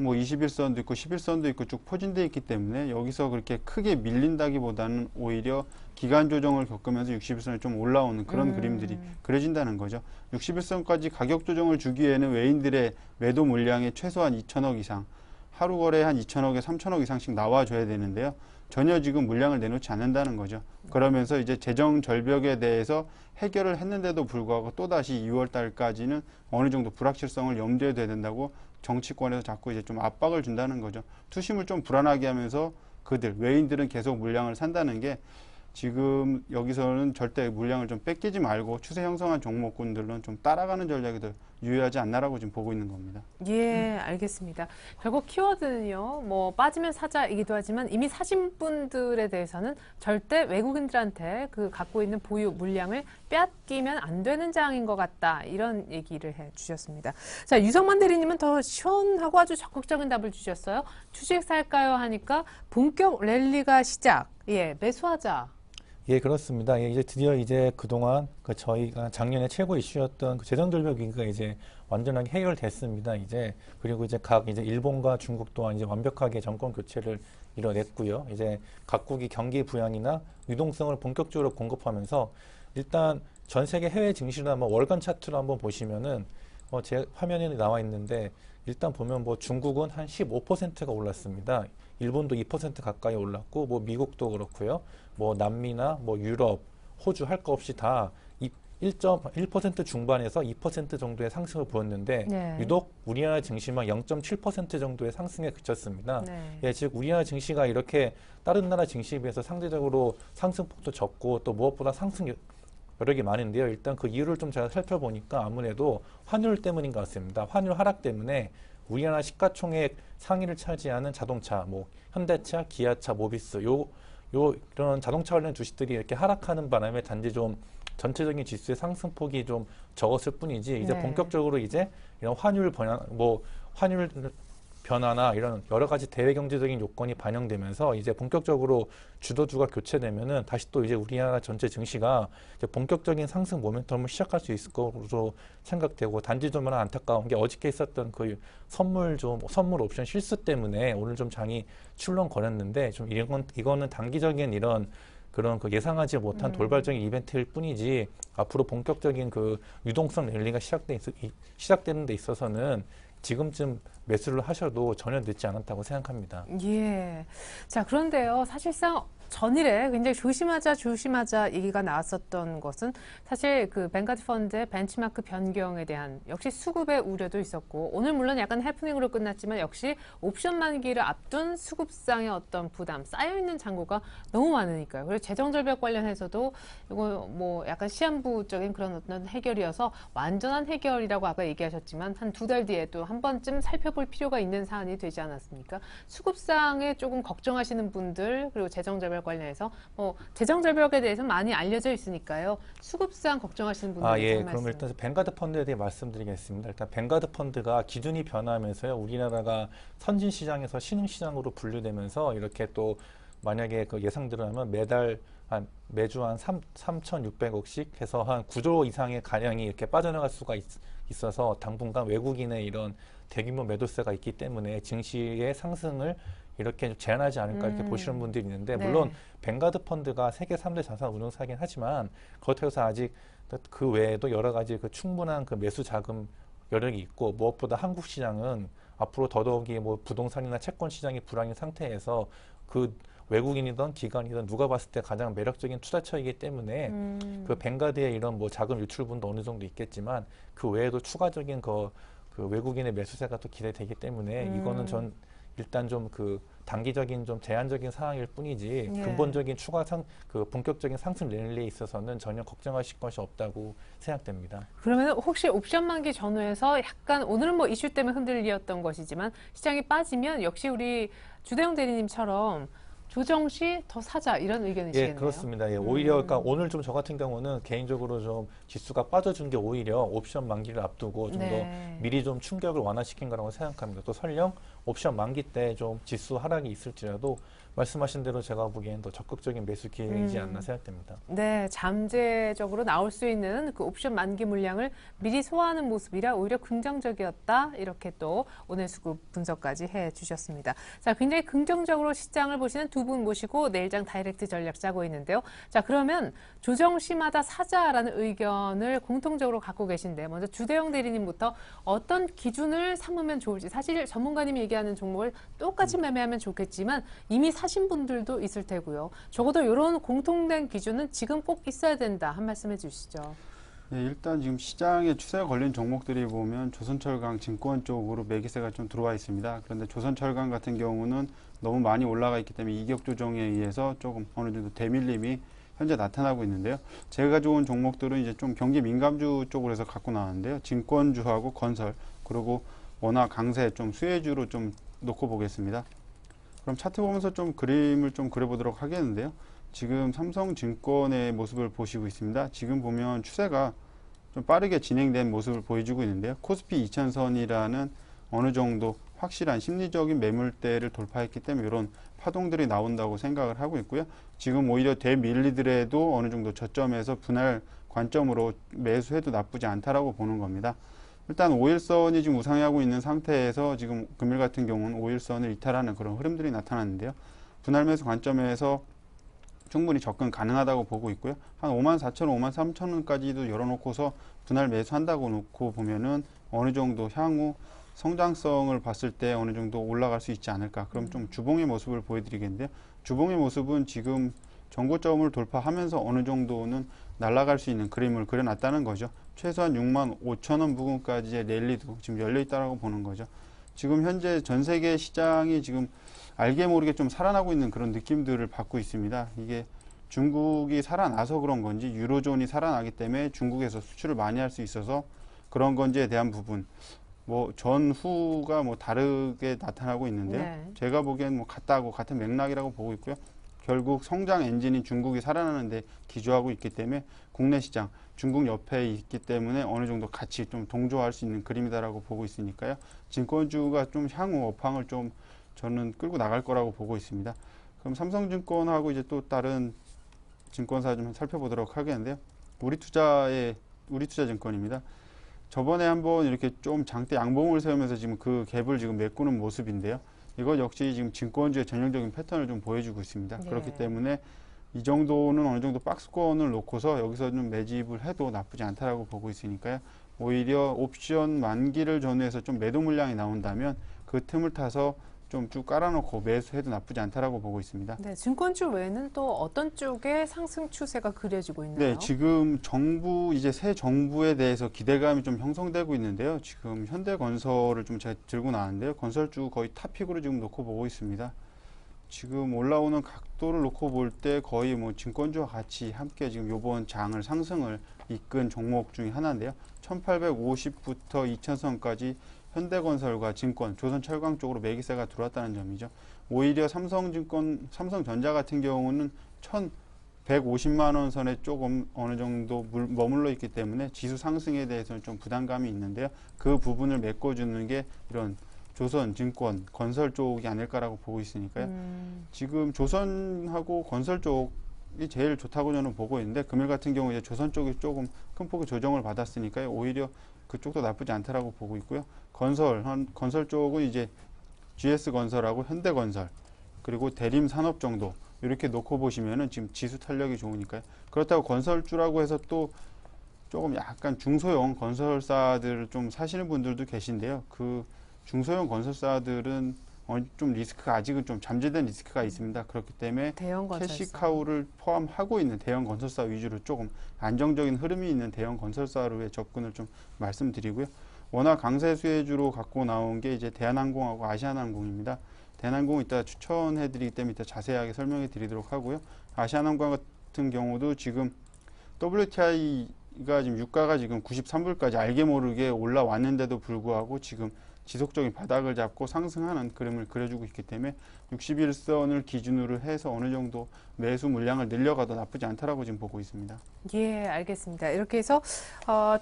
뭐 21선도 있고 11선도 있고 쭉 포진되어 있기 때문에 여기서 그렇게 크게 밀린다기보다는 오히려 기간 조정을 겪으면서 61선에 좀 올라오는 그런 그림들이 그려진다는 거죠. 61선까지 가격 조정을 주기에는 외인들의 매도 물량이 최소한 2천억 이상, 하루 거래 한 2천억에 3천억 이상씩 나와줘야 되는데요. 전혀 지금 물량을 내놓지 않는다는 거죠. 그러면서 이제 재정 절벽에 대해서 해결을 했는데도 불구하고 또다시 2월 달까지는 어느 정도 불확실성을 염두에 둬야 된다고 정치권에서 자꾸 이제 좀 압박을 준다는 거죠. 투심을 좀 불안하게 하면서 외인들은 계속 물량을 산다는 게 지금 여기서는 절대 물량을 좀 뺏기지 말고 추세 형성한 종목군들은 좀 따라가는 전략이 더 유효하지 않나라고 지금 보고 있는 겁니다. 예, 알겠습니다. 결국 키워드는요, 뭐 빠지면 사자이기도 하지만 이미 사신 분들에 대해서는 절대 외국인들한테 그 갖고 있는 보유 물량을 빼앗기면 안 되는 장인 것 같다. 이런 얘기를 해 주셨습니다. 자, 유성만 대리님은 더 시원하고 아주 적극적인 답을 주셨어요. 주식 살까요? 하니까 본격 랠리가 시작. 예, 매수하자. 예, 그렇습니다. 예, 이제 드디어 이제 그동안 저희가 작년에 최고 이슈였던 그 재정절벽 위기가 이제 완전하게 해결됐습니다. 이제 그리고 이제 이제 일본과 중국 또한 이제 완벽하게 정권 교체를 이뤄냈고요. 이제 각국이 경기 부양이나 유동성을 본격적으로 공급하면서 일단 전 세계 해외 증시나 뭐 월간 차트로 한번 보시면은 제 화면에 나와 있는데 일단 보면 뭐 중국은 한 15%가 올랐습니다. 일본도 2% 가까이 올랐고 뭐 미국도 그렇고요. 뭐 남미나 뭐 유럽, 호주 할 거 없이 다 1.1% 중반에서 2% 정도의 상승을 보였는데 네. 유독 우리나라 증시만 0.7% 정도의 상승에 그쳤습니다. 네. 예, 즉 우리나라 증시가 이렇게 다른 나라 증시에 비해서 상대적으로 상승폭도 적고 또 무엇보다 상승 여력이 많은데요. 일단 그 이유를 좀 제가 살펴보니까 아무래도 환율 때문인 것 같습니다. 환율 하락 때문에 우리나라 시가총액 상위를 차지하는 자동차, 뭐 현대차, 기아차, 모비스 이런 자동차 관련 주식들이 이렇게 하락하는 바람에 단지 좀 전체적인 지수의 상승폭이 좀 적었을 뿐이지 이제 네. 본격적으로 이제 이런 환율 변화나 이런 여러 가지 대외 경제적인 요건이 반영되면서 이제 본격적으로 주도주가 교체되면은 다시 또 이제 우리나라 전체 증시가 이제 본격적인 상승 모멘텀을 시작할 수 있을 것으로 생각되고 단지 좀 안타까운 게 어저께 있었던 그 선물 옵션 실수 때문에 오늘 좀 장이 출렁거렸는데 좀 이거는 단기적인 그런 그 예상하지 못한 돌발적인 이벤트일 뿐이지 앞으로 본격적인 그 유동성 랠리가 시작되는 데 있어서는 지금쯤 매수를 하셔도 전혀 늦지 않았다고 생각합니다. 예. 자, 그런데요. 사실상 전일에 굉장히 조심하자 얘기가 나왔었던 것은 사실 그 뱅가드 펀드의 벤치마크 변경에 대한 역시 수급의 우려도 있었고 오늘 물론 약간 해프닝으로 끝났지만 역시 옵션 만기를 앞둔 수급상의 어떤 부담 쌓여있는 잔고가 너무 많으니까요. 그리고 재정절벽 관련해서도 이거 뭐 약간 시한부적인 그런 어떤 해결이어서 완전한 해결이라고 아까 얘기하셨지만 한 2달 뒤에 또 한 번쯤 살펴볼 필요가 있는 사안이 되지 않았습니까? 수급상에 조금 걱정하시는 분들 그리고 재정절벽 관련해서 뭐 재정절벽에 대해서 많이 알려져 있으니까요. 수급상 걱정하시는 분들 예. 그럼 일단 뱅가드 펀드에 대해 말씀드리겠습니다. 일단 뱅가드 펀드가 기준이 변하면서요. 우리나라가 선진 시장에서 신흥 시장으로 분류되면서 이렇게 또 만약에 그 예상대로라면 매주 한 3,600억씩 해서 한 9조 이상의 가량이 이렇게 빠져나갈 수가 있어서 당분간 외국인의 이런 대규모 매도세가 있기 때문에 증시의 상승을 이렇게 제한하지 않을까 이렇게 보시는 분들이 있는데 네. 물론 뱅가드 펀드가 세계 3대 자산 운용사긴 하지만 그렇다고 해서 아직 그 외에도 여러 가지 그 충분한 그 매수 자금 여력이 있고 무엇보다 한국 시장은 앞으로 더더욱이 뭐 부동산이나 채권 시장이 불황인 상태에서 그 외국인이든 기관이든 누가 봤을 때 가장 매력적인 투자처이기 때문에 그 뱅가드의 이런 뭐 자금 유출분도 어느 정도 있겠지만 그 외에도 추가적인 그 외국인의 매수세가 또 기대되기 때문에 이거는 전 일단 좀 그 단기적인 좀 제한적인 상황일 뿐이지 예. 근본적인 그 본격적인 상승 랠리에 있어서는 전혀 걱정하실 것이 없다고 생각됩니다. 그러면 혹시 옵션 만기 전후에서 약간 오늘은 뭐 이슈 때문에 흔들리었던 것이지만 시장이 빠지면 역시 우리 주대영 대리님처럼 조정 시 더 사자 이런 의견이시겠네요. 예, 그렇습니다. 예, 오히려 그러니까 오늘 좀 저 같은 경우는 개인적으로 좀 지수가 빠져준 게 오히려 옵션 만기를 앞두고 좀 더 네. 미리 좀 충격을 완화시킨 거라고 생각합니다. 또 설령 옵션 만기 때 좀 지수 하락이 있을지라도 말씀하신 대로 제가 보기엔 더 적극적인 매수 기회이지 않나 생각됩니다. 네, 잠재적으로 나올 수 있는 그 옵션 만기 물량을 미리 소화하는 모습이라 오히려 긍정적이었다. 이렇게 또 오늘 수급 분석까지 해주셨습니다. 자, 굉장히 긍정적으로 시장을 보시는 두 분 모시고 내일장 다이렉트 전략 짜고 있는데요. 자, 그러면 조정 시마다 사자라는 의견을 공통적으로 갖고 계신데 먼저 주대영 대리님부터 어떤 기준을 삼으면 좋을지 사실 전문가님이 얘기하는 종목을 똑같이 매매하면 좋겠지만 이미 사신 분들도 있을 테고요. 적어도 이런 공통된 기준은 지금 꼭 있어야 된다. 한 말씀 해주시죠. 네, 일단 지금 시장에 추세가 걸린 종목들이 보면 조선철강 증권 쪽으로 매기세가 좀 들어와 있습니다. 그런데 조선철강 같은 경우는 너무 많이 올라가 있기 때문에 이격 조정에 의해서 조금 어느 정도 대밀림이 현재 나타나고 있는데요. 제가 가져온 종목들은 이제 좀 경기 민감주 쪽으로 해서 갖고 나왔는데요. 증권주하고 건설, 그리고 원화 강세 좀 수혜주로 좀 놓고 보겠습니다. 그럼 차트 보면서 좀 그림을 좀 그려보도록 하겠는데요. 지금 삼성증권의 모습을 보시고 있습니다. 지금 보면 추세가 좀 빠르게 진행된 모습을 보여주고 있는데요. 코스피 2000선이라는 어느 정도 확실한 심리적인 매물대를 돌파했기 때문에 이런 파동들이 나온다고 생각을 하고 있고요. 지금 오히려 대밀리더라도 어느 정도 저점에서 분할 관점으로 매수해도 나쁘지 않다라고 보는 겁니다. 일단 5일선이 지금 우상향하고 있는 상태에서 지금 금일 같은 경우는 5일선을 이탈하는 그런 흐름들이 나타났는데요. 분할 매수 관점에서 충분히 접근 가능하다고 보고 있고요. 한 54,000원, 53,000원까지도 열어놓고서 분할 매수한다고 놓고 보면은 어느 정도 향후 성장성을 봤을 때 어느 정도 올라갈 수 있지 않을까. 그럼 좀 주봉의 모습을 보여드리겠는데요. 주봉의 모습은 지금 전고점을 돌파하면서 어느 정도는 날아갈 수 있는 그림을 그려놨다는 거죠. 최소한 65,000원 부근까지의 랠리도 지금 열려있다고 보는 거죠. 지금 현재 전 세계 시장이 지금 알게 모르게 좀 살아나고 있는 그런 느낌들을 받고 있습니다. 이게 중국이 살아나서 그런 건지 유로존이 살아나기 때문에 중국에서 수출을 많이 할 수 있어서 그런 건지에 대한 부분 뭐 전후가 뭐 다르게 나타나고 있는데요. 네. 제가 보기엔 뭐 같은 맥락이라고 보고 있고요. 결국 성장 엔진인 중국이 살아나는데 기조하고 있기 때문에 국내 시장 중국 옆에 있기 때문에 어느 정도 같이 좀 동조할 수 있는 그림이다라고 보고 있으니까요. 증권주가 좀 향후 업황을 좀 저는 끌고 나갈 거라고 보고 있습니다. 그럼 삼성증권하고 이제 또 다른 증권사 좀 살펴보도록 하겠는데요. 우리투자증권입니다. 저번에 한번 이렇게 좀 장대 양봉을 세우면서 지금 그 갭을 지금 메꾸는 모습인데요. 이것 역시 지금 증권주의 전형적인 패턴을 좀 보여주고 있습니다. 네. 그렇기 때문에 이 정도는 어느 정도 박스권을 놓고서 여기서 좀 매집을 해도 나쁘지 않다라고 보고 있으니까요. 오히려 옵션 만기를 전후해서 좀 매도 물량이 나온다면 그 틈을 타서 좀 쭉 깔아놓고 매수해도 나쁘지 않다라고 보고 있습니다. 네, 증권주 외에는 또 어떤 쪽에 상승 추세가 그려지고 있나요? 네, 지금 이제 새 정부에 대해서 기대감이 좀 형성되고 있는데요. 지금 현대건설을 좀 제가 들고 나왔는데요. 건설주 거의 탑픽으로 지금 놓고 보고 있습니다. 지금 올라오는 각도를 놓고 볼 때 거의 뭐 증권주와 같이 함께 지금 요번 장을 상승을 이끈 종목 중에 하나인데요. 1850부터 2000선까지 현대건설과 증권, 조선철강 쪽으로 매기세가 들어왔다는 점이죠. 오히려 삼성전자 같은 경우는 1,150만 원 선에 조금 어느 정도 머물러 있기 때문에 지수 상승에 대해서는 좀 부담감이 있는데요. 그 부분을 메꿔주는 게 이런 조선, 증권, 건설 쪽이 아닐까라고 보고 있으니까요. 지금 조선하고 건설 쪽이 제일 좋다고 저는 보고 있는데 금일 같은 경우 이제 조선 쪽이 조금 큰 폭의 조정을 받았으니까요. 오히려 그쪽도 나쁘지 않다라고 보고 있고요. 건설 쪽은 이제 GS건설하고 현대건설 그리고 대림 산업 정도 이렇게 놓고 보시면은 지금 지수 탄력이 좋으니까요. 그렇다고 건설주라고 해서 또 조금 약간 중소형 건설사들을 좀 사시는 분들도 계신데요. 그 중소형 건설사들은 좀 리스크가 아직은 좀 잠재된 리스크가 있습니다. 그렇기 때문에 대형 건설사. 캐시카우를 포함하고 있는 대형 건설사 위주로 조금 안정적인 흐름이 있는 대형 건설사로의 접근을 좀 말씀드리고요. 워낙 강세 수혜주로 갖고 나온 게 이제 대한항공하고 아시아나항공입니다. 대한항공 이따 추천해드리기 때문에 이따 자세하게 설명해 드리도록 하고요. 아시아나항공 같은 경우도 지금 WTI가 지금 유가가 지금 93불까지 알게 모르게 올라왔는데도 불구하고 지금 지속적인 바닥을 잡고 상승하는 그림을 그려주고 있기 때문에 61선을 기준으로 해서 어느 정도 매수 물량을 늘려가도 나쁘지 않다라고 지금 보고 있습니다. 예, 알겠습니다. 이렇게 해서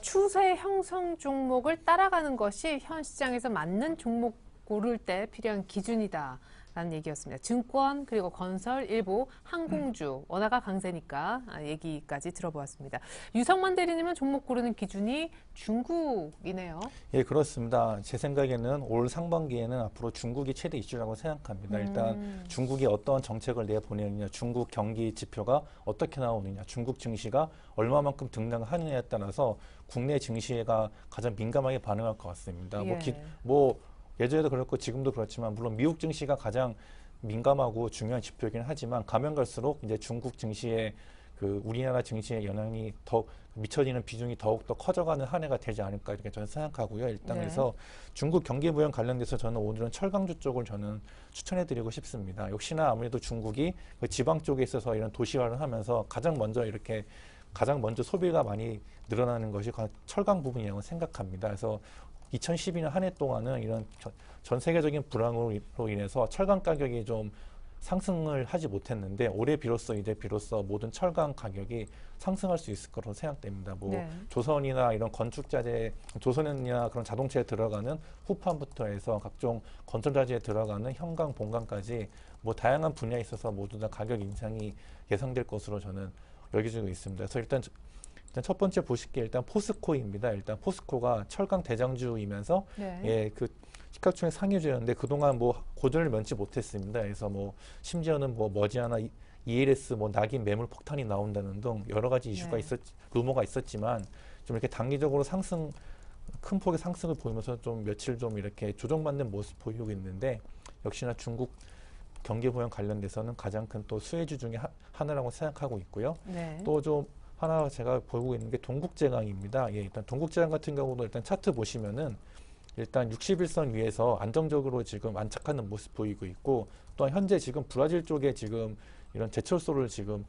추세 형성 종목을 따라가는 것이 현 시장에서 맞는 종목 고를 때 필요한 기준이다. 라는 얘기였습니다. 증권 그리고 건설 일부 항공주 원화가 강세니까 얘기까지 들어보았습니다. 유성만 대리님은 종목 고르는 기준이 중국이네요. 예, 그렇습니다. 제 생각에는 올 상반기에는 앞으로 중국이 최대 이슈라고 생각합니다. 일단 중국이 어떤 정책을 내보내느냐, 중국 경기 지표가 어떻게 나오느냐, 중국 증시가 얼마만큼 등락하느냐에 따라서 국내 증시가 가장 민감하게 반응할 것 같습니다. 예. 예전에도 그렇고 지금도 그렇지만 물론 미국 증시가 가장 민감하고 중요한 지표이긴 하지만 가면 갈수록 이제 중국 증시에 그 우리나라 증시의 영향이 더 미쳐지는 비중이 더욱더 커져가는 한 해가 되지 않을까 이렇게 저는 생각하고요. 일단 네. 그래서 중국 경기 부양 관련돼서 저는 오늘은 철강주 쪽을 저는 추천해드리고 싶습니다. 역시나 아무래도 중국이 그 지방 쪽에 있어서 이런 도시화를 하면서 가장 먼저 소비가 많이 늘어나는 것이 철강 부분이라고 생각합니다. 그래서 2012년 한 해 동안은 이런 전 세계적인 불황으로 인해서 철강 가격이 좀 상승을 하지 못했는데 올해 비로소 모든 철강 가격이 상승할 수 있을 거라고 생각됩니다. 네. 조선이나 이런 건축자재, 조선이나 그런 자동차에 들어가는 후판부터 해서 각종 건설자재에 들어가는 현강, 본강까지 다양한 분야에 있어서 모두 다 가격 인상이 예상될 것으로 저는 여겨지고 있습니다. 그래서 일단 첫 번째 보실 게 일단 포스코입니다. 일단 포스코가 철강 대장주이면서 네. 그 시가총액 상위주였는데 그동안 고전을 면치 못했습니다. 그래서 심지어는 머지않아 ELS 낙인 매물 폭탄이 나온다는 등 여러 가지 이슈가 루머가 있었지만 좀 이렇게 단기적으로 큰 폭의 상승을 보이면서 좀 며칠 좀 이렇게 조정받는 모습 보이고 있는데 역시나 중국 경기 부양 관련돼서는 가장 큰 또 수혜주 중에 하나라고 생각하고 있고요. 네. 또 좀 하나 제가 보고 있는 게 동국제강입니다. 예, 일단 동국제강 같은 경우도 일단 차트 보시면은 일단 61선 위에서 안정적으로 지금 안착하는 모습 보이고 있고 또한 현재 지금 브라질 쪽에 지금 이런 제철소를 지금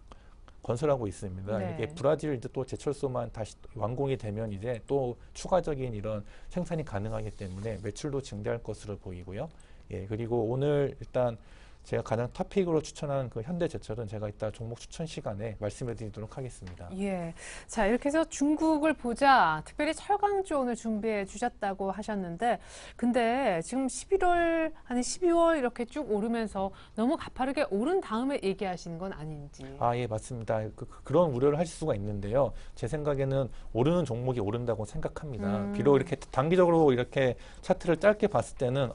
건설하고 있습니다. 네. 이게 브라질 이제 또 제철소만 다시 완공이 되면 이제 또 추가적인 이런 생산이 가능하기 때문에 매출도 증대할 것으로 보이고요. 예, 그리고 오늘 일단 제가 가장 탑픽으로 추천한 그 현대제철은 제가 이따 종목 추천 시간에 말씀해 드리도록 하겠습니다. 예. 자, 이렇게 해서 중국을 보자. 특별히 철강주 오늘 준비해 주셨다고 하셨는데, 근데 지금 11월, 아니 12월 이렇게 쭉 오르면서 너무 가파르게 오른 다음에 얘기하시는 건 아닌지. 예, 맞습니다. 그런 우려를 하실 수가 있는데요. 제 생각에는 오르는 종목이 오른다고 생각합니다. 비록 이렇게 단기적으로 이렇게 차트를 짧게 봤을 때는,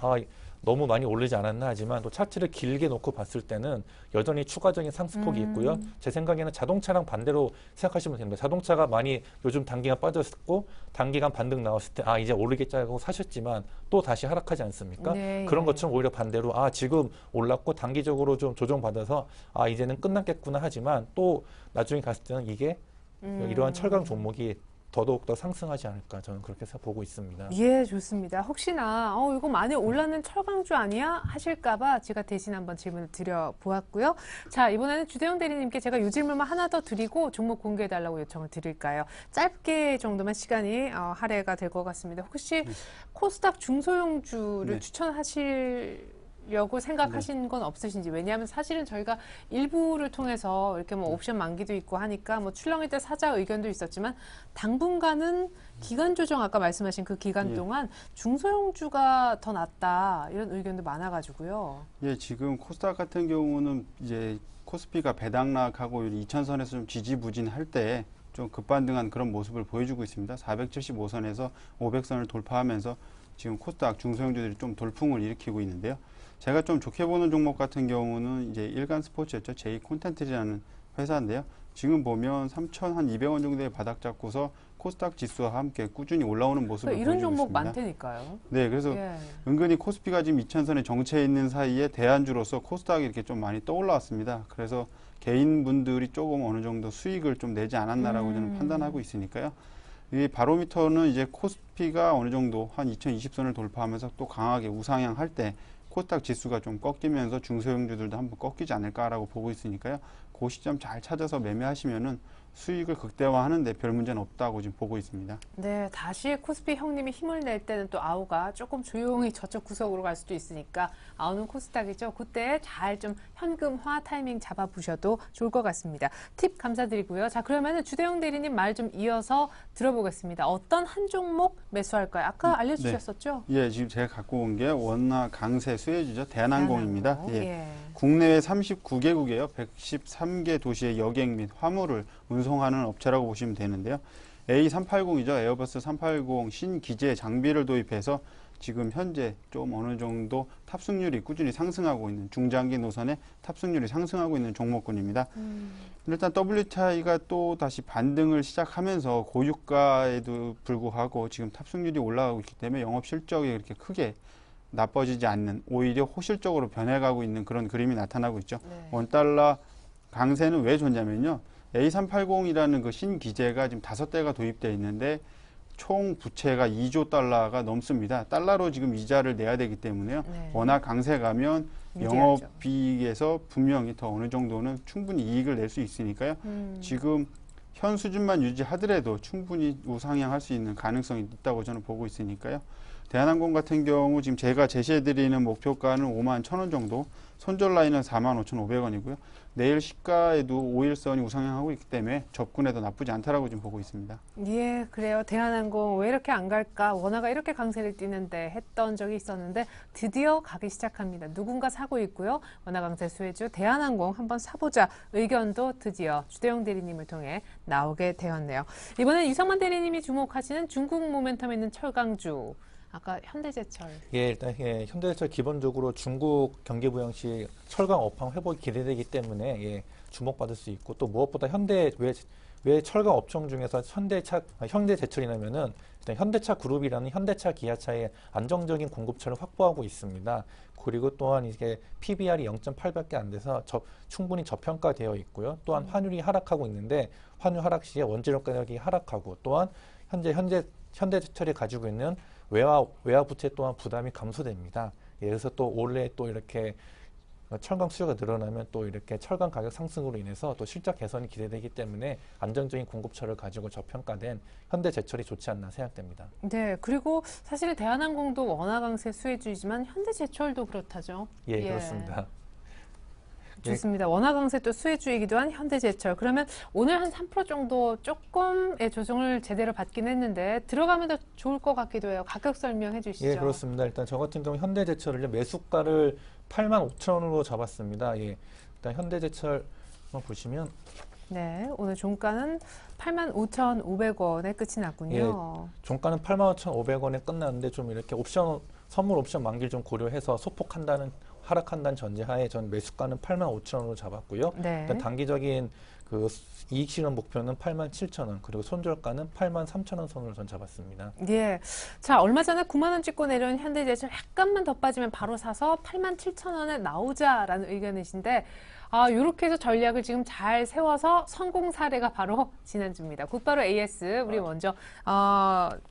너무 많이 오르지 않았나 하지만 또 차트를 길게 놓고 봤을 때는 여전히 추가적인 상승폭이 있고요. 제 생각에는 자동차랑 반대로 생각하시면 됩니다. 자동차가 많이 요즘 단기간 빠졌고 단기간 반등 나왔을 때 이제 오르겠지 하고 사셨지만 또 다시 하락하지 않습니까? 네, 그런 것처럼 오히려 반대로 지금 올랐고 단기적으로 좀 조정받아서 이제는 끝났겠구나 하지만 또 나중에 갔을 때는 이게 이러한 철강 종목이 더더욱더 상승하지 않을까 저는 그렇게 보고 있습니다. 예, 좋습니다. 혹시나 이거 많이 올랐는 철강주 아니야? 하실까봐 제가 대신 한번 질문을 드려보았고요. 자, 이번에는 주대용 대리님께 제가 이 질문만 하나 더 드리고 종목 공개해달라고 요청을 드릴까요? 짧게 정도만 시간이 할애가 될 것 같습니다. 혹시 코스닥 중소형주를 추천하려고 생각하신 건 없으신지. 왜냐하면 사실은 저희가 일부를 통해서 이렇게 옵션 만기도 있고 하니까 출렁일 때 사자 의견도 있었지만 당분간은 기간 조정 아까 말씀하신 그 기간 동안 중소형주가 더 낫다 이런 의견도 많아가지고요. 예, 지금 코스닥 같은 경우는 이제 코스피가 배당락하고 2000선에서 좀 지지부진할 때 좀 급반등한 그런 모습을 보여주고 있습니다. 475선에서 500선을 돌파하면서 지금 코스닥 중소형주들이 좀 돌풍을 일으키고 있는데요. 제가 좀 좋게 보는 종목 같은 경우는 이제 일간 스포츠였죠. 제이 콘텐츠라는 회사인데요. 지금 보면 3,200원 정도의 바닥 잡고서 코스닥 지수와 함께 꾸준히 올라오는 모습을 이런 보여주고 종목 있습니다. 많다니까요. 네, 그래서 예. 은근히 코스피가 지금 2,000선에 정체해 있는 사이에 대안주로서 코스닥이 이렇게 좀 많이 떠올라왔습니다. 그래서 개인분들이 조금 어느 정도 수익을 좀 내지 않았나라고 저는 판단하고 있으니까요. 이 바로미터는 이제 코스피가 어느 정도 한 2020선을 돌파하면서 또 강하게 우상향할 때 코스닥 지수가 좀 꺾이면서 중소형주들도 한번 꺾이지 않을까라고 보고 있으니까요. 그 시점 잘 찾아서 매매하시면은 수익을 극대화하는데 별 문제는 없다고 지금 보고 있습니다. 네, 다시 코스피 형님이 힘을 낼 때는 또 아우가 조금 조용히 저쪽 구석으로 갈 수도 있으니까 아우는 코스닥이죠. 그때 잘 좀 현금화 타이밍 잡아보셔도 좋을 것 같습니다. 팁 감사드리고요. 자, 그러면은 주대영 대리님 말 좀 이어서 들어보겠습니다. 어떤 한 종목 매수할까요? 아까 알려주셨었죠? 예, 지금 제가 갖고 온 게 원화 강세 수혜주죠. 대한항공입니다. 대한항공. 예. 예. 국내외 39개국에요. 113개 도시의 여객 및 화물을 운송하는 업체라고 보시면 되는데요. A380이죠. 에어버스 380 신기재 장비를 도입해서 지금 현재 좀 어느 정도 탑승률이 꾸준히 상승하고 있는 중장기 노선의 탑승률이 상승하고 있는 종목군입니다. 일단 WTI가 또 다시 반등을 시작하면서 고유가에도 불구하고 지금 탑승률이 올라가고 있기 때문에 영업 실적이 그렇게 크게 나빠지지 않는 오히려 호실적으로 변해가고 있는 그런 그림이 나타나고 있죠. 네. 원달러 강세는 왜 좋냐면요. A380이라는 그 신기재가 지금 5대가 도입되어 있는데 총 부채가 2조 달러가 넘습니다. 달러로 지금 이자를 내야 되기 때문에요. 네. 워낙 강세 가면 유리하죠. 영업이익에서 분명히 더 어느 정도는 충분히 이익을 낼 수 있으니까요. 지금 현 수준만 유지하더라도 충분히 우상향할 수 있는 가능성이 있다고 저는 보고 있으니까요. 대한항공 같은 경우 지금 제가 제시해드리는 목표가는 51,000원 정도, 손절 라인은 45,500원이고요. 내일 시가에도 5일선이 우상향하고 있기 때문에 접근해도 나쁘지 않다라고 지금 보고 있습니다. 예, 그래요. 대한항공 왜 이렇게 안 갈까? 원화가 이렇게 강세를 띠는데 했던 적이 있었는데 드디어 가기 시작합니다. 누군가 사고 있고요. 원화 강세 수혜주 대한항공 한번 사보자 의견도 드디어 주대영 대리님을 통해 나오게 되었네요. 이번엔 유성만 대리님이 주목하시는 중국 모멘텀 있는 철강주. 아까 현대제철. 예, 일단 현대제철 기본적으로 중국 경기 부양 시 철강 업황 회복이 기대되기 때문에 주목받을 수 있고 또 무엇보다 왜 철강 업종 중에서 현대제철이냐면은 일단 현대차 그룹이라는 현대차 기아차의 안정적인 공급처를 확보하고 있습니다. 그리고 또한 이게 PBR이 0.8밖에 안 돼서 충분히 저평가되어 있고요. 또한 환율이 하락하고 있는데 환율 하락 시에 원재료 가격이 하락하고 또한 현대제철이 가지고 있는 외화 부채 또한 부담이 감소됩니다. 예, 그래서 또 올해 또 이렇게 철강 수요가 늘어나면 또 이렇게 철강 가격 상승으로 인해서 또 실적 개선이 기대되기 때문에 안정적인 공급처를 가지고 저평가된 현대제철이 좋지 않나 생각됩니다. 네, 그리고 사실은 대한항공도 원화 강세 수혜주이지만 현대제철도 그렇다죠. 예, 그렇습니다. 좋습니다. 원화 강세 또 수혜주이기도 한 현대제철. 그러면 오늘 한 3% 정도 조금의 조정을 제대로 받긴 했는데 들어가면 더 좋을 것 같기도 해요. 가격 설명해 주시죠. 예, 그렇습니다. 일단 저 같은 경우 현대제철을 매수가를 85,000원으로 잡았습니다. 예, 일단 현대제철 한번 보시면 네, 오늘 종가는 85,500원에 끝이 났군요. 종가는 85,500원에 끝났는데 좀 이렇게 선물 옵션 만기를 좀 고려해서 하락한다는 전제하에 전 매수가는 85,000원으로 잡았고요. 네. 일단 단기적인 그 이익 실현 목표는 87,000원, 그리고 손절가는 83,000원 선으로 전 잡았습니다. 예. 자, 얼마 전에 9만 원 찍고 내려온 현대제철 약간만 더 빠지면 바로 사서 87,000원에 나오자라는 의견이신데 요렇게 해서 전략을 지금 잘 세워서 성공 사례가 바로 지난주입니다. 곧바로 AS 우리 먼저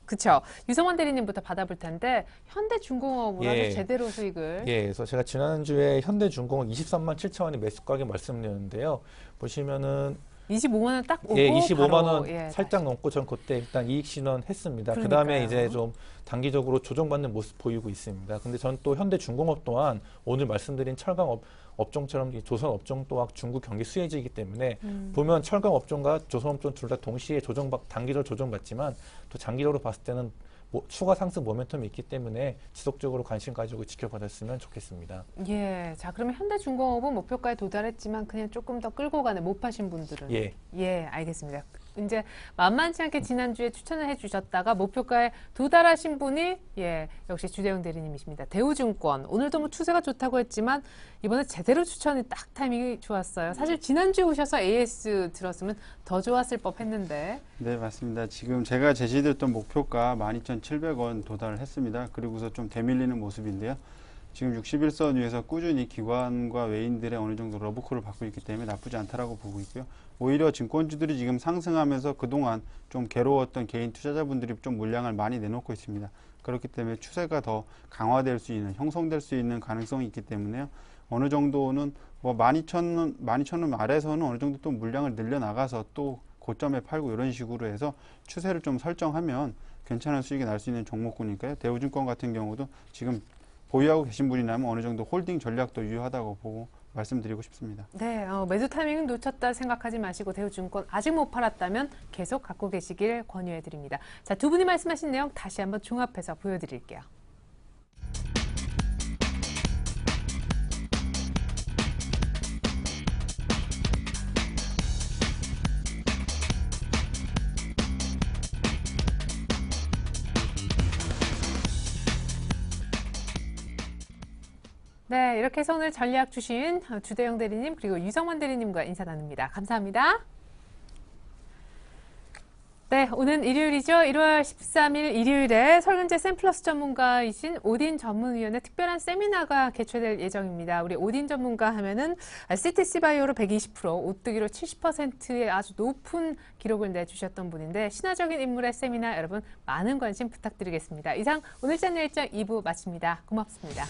그쵸. 유성원 대리님부터 받아볼 텐데 현대중공업으로 아주 제대로 수익을. 예, 그래서 제가 지난주에 현대중공업 23만 7천원의 매수 가격 말씀드렸는데요. 보시면은 25만 원 딱 오고 25만 원 바로, 살짝 넘고 전 그때 일단 이익 실현했습니다. 그러니까요. 그다음에 이제 좀 단기적으로 조정받는 모습 보이고 있습니다. 근데 전 또 현대중공업 또한 오늘 말씀드린 철강 업종처럼 조선 업종 또한 중국 경기 수혜지이기 때문에 보면 철강 업종과 조선 업종 둘 다 동시에 단기적으로 조정받지만 또 장기적으로 봤을 때는 추가 상승 모멘텀이 있기 때문에 지속적으로 관심 가지고 지켜봐줬으면 좋겠습니다. 예, 자 그러면 현대중공업은 목표가에 도달했지만 그냥 조금 더 끌고 가는 못 파신 분들은 예, 예, 알겠습니다. 이제 만만치 않게 지난주에 추천을 해주셨다가 목표가에 도달하신 분이 역시 주대영 대리님이십니다. 대우증권 오늘도 뭐 추세가 좋다고 했지만 이번에 제대로 추천이 딱 타이밍이 좋았어요. 사실 지난주에 오셔서 AS 들었으면 더 좋았을 법했는데. 네, 맞습니다. 지금 제가 제시드렸던 목표가 12,700원 도달을 했습니다. 그리고서 좀 되밀리는 모습인데요. 지금 61선 위에서 꾸준히 기관과 외인들의 어느 정도 러브콜을 받고 있기 때문에 나쁘지 않다라고 보고 있고요. 오히려 증권주들이 지금 상승하면서 그동안 좀 괴로웠던 개인 투자자분들이 좀 물량을 많이 내놓고 있습니다. 그렇기 때문에 추세가 더 강화될 수 있는, 형성될 수 있는 가능성이 있기 때문에요. 어느 정도는 뭐 12,000원 아래에서는 어느 정도 또 물량을 늘려나가서 또 고점에 팔고 이런 식으로 해서 추세를 좀 설정하면 괜찮은 수익이 날 수 있는 종목군이니까요. 대우증권 같은 경우도 지금 보유하고 계신 분이라면 어느 정도 홀딩 전략도 유효하다고 보고 말씀드리고 싶습니다. 네, 매수 타이밍은 놓쳤다 생각하지 마시고 대우증권 아직 못 팔았다면 계속 갖고 계시길 권유해 드립니다. 자, 두 분이 말씀하신 내용 다시 한번 종합해서 보여드릴게요. 네, 이렇게 해서 오늘 전략 주신 주대영 대리님 그리고 유성원 대리님과 인사 나눕니다. 감사합니다. 네, 오늘 일요일이죠. 1월 13일 일요일에 설근제 샘플러스 전문가이신 오딘 전문위원의 특별한 세미나가 개최될 예정입니다. 우리 오딘 전문가 하면은 CTC 바이오로 120%, 오뜨기로 70%의 아주 높은 기록을 내주셨던 분인데 신화적인 인물의 세미나 여러분 많은 관심 부탁드리겠습니다. 이상 오늘 채널 일정 2부 마칩니다. 고맙습니다.